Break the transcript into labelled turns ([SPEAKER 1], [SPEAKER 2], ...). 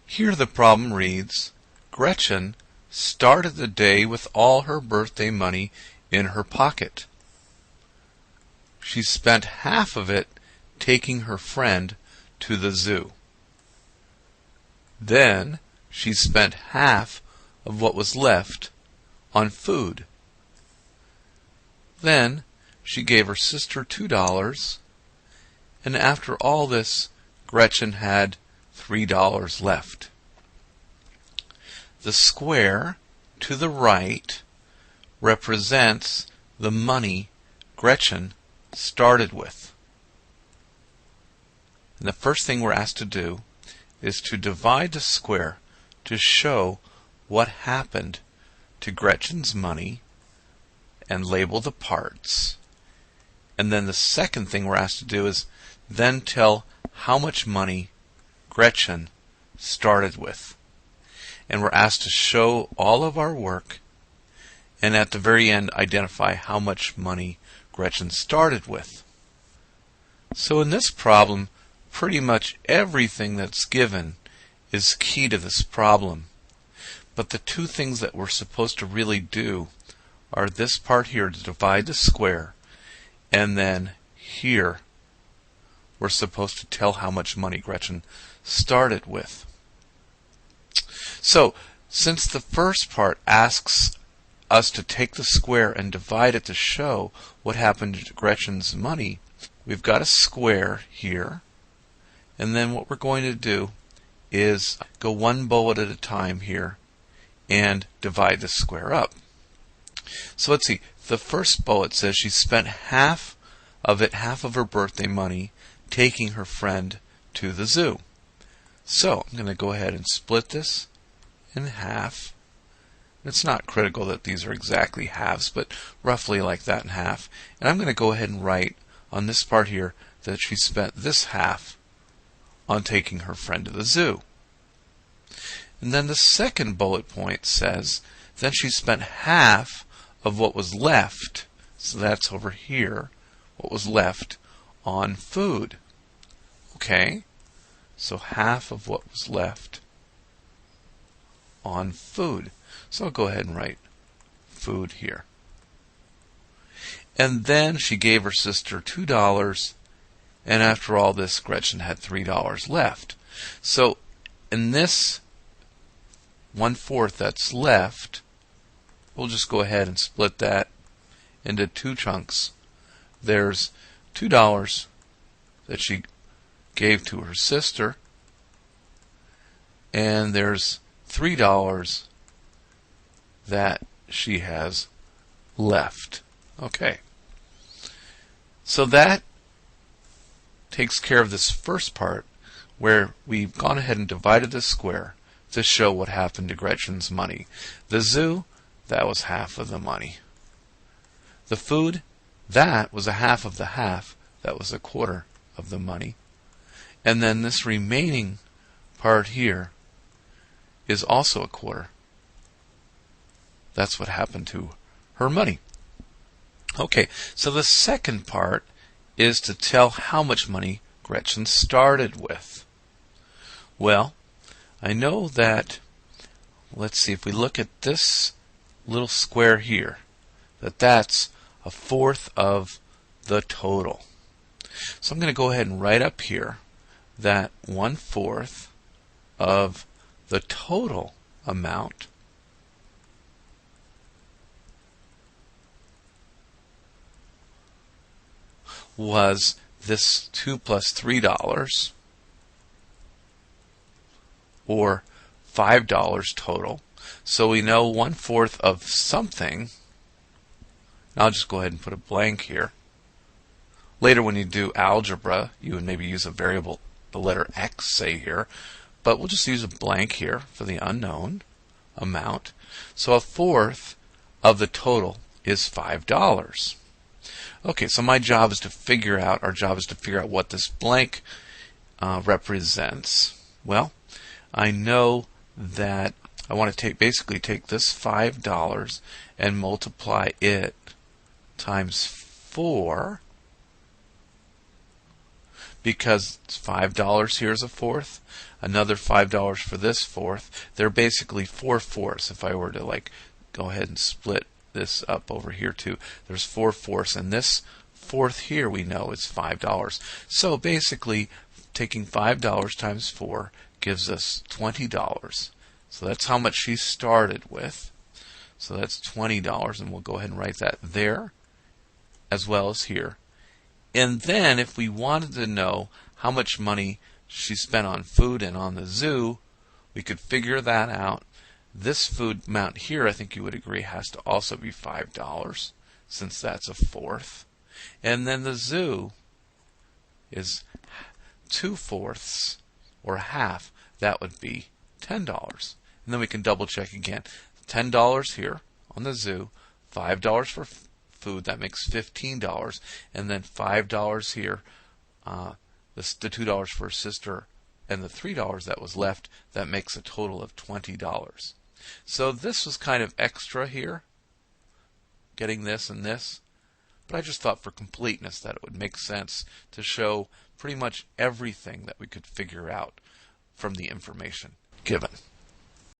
[SPEAKER 1] Here the problem reads, Gretchen started the day with all her birthday money in her pocket. She spent half of it taking her friend to the zoo. Then she spent half of what was left on food. Then she gave her sister $2, and after all this, Gretchen had $3 left. The square to the right represents the money Gretchen started with. And the first thing we're asked to do is to divide the square to show what happened to Gretchen's money and label the parts. And then the second thing we're asked to do is then tell how much money Gretchen started with. And we're asked to show all of our work and at the very end identify how much money Gretchen started with. So in this problem, pretty much everything that's given is key to this problem. But the two things that we're supposed to really do are this part here to divide the square, and then here we're supposed to tell how much money Gretchen started with. So, since the first part asks us to take the square and divide it to show what happened to Gretchen's money, we've got a square here, and then what we're going to do is go one bullet at a time here and divide the square up. So let's see, the first bullet says she spent half of her birthday money, taking her friend to the zoo. So I'm going to go ahead and split this in half. It's not critical that these are exactly halves, but roughly like that in half. And I'm going to go ahead and write on this part here that she spent this half on taking her friend to the zoo. And then the second bullet point says then she spent half of what was left, so that's over here, what was left on food. Okay, so half of what was left on food. So I'll go ahead and write food here. And then she gave her sister $2, and after all this, Gretchen had $3 left. So in this 1/4 that's left, we'll just go ahead and split that into two chunks. There's $2 that she gave to her sister, and there's $3 that she has left. Okay. So that takes care of this first part where we've gone ahead and divided the square to show what happened to Gretchen's money. The zoo, that was half of the money. The food, that was a half of the half, that was a quarter of the money. And then this remaining part here is also a quarter. That's what happened to her money. Okay, so the second part is to tell how much money Gretchen started with. Well, I know that, let's see, if we look at this little square here, that's 1/4 of the total. So I'm going to go ahead and write up here that 1/4 of the total amount was this 2 plus $3, or $5 total. So we know 1/4 of something. I'll just go ahead and put a blank here. Later when you do algebra, you would maybe use a variable, the letter x, say here, but we'll just use a blank here for the unknown amount. So 1/4 of the total is $5. Okay, so my job is to figure out, our job is to figure out what this blank represents. Well, I know that I want to basically take this $5 and multiply it times 4 because it's $5 here is a fourth, another $5 for this fourth. They're basically 4/4. If I were to like go ahead and split this up over here too, there's 4/4, and this fourth here we know is $5. So basically, taking $5 times 4 gives us $20. So that's how much she started with. So that's $20, and we'll go ahead and write that there as well as here. And then if we wanted to know how much money she spent on food and on the zoo, we could figure that out. This food amount here, I think you would agree, has to also be $5, since that's a fourth. And then the zoo is 2/4 or half. That would be $10. And then we can double check again. $10 here on the zoo, $5 for food, that makes $15, and then $5 here, the $2 for sister, and the $3 that was left, that makes a total of $20. So this was kind of extra here, getting this and this, but I just thought for completeness that it would make sense to show pretty much everything that we could figure out from the information given.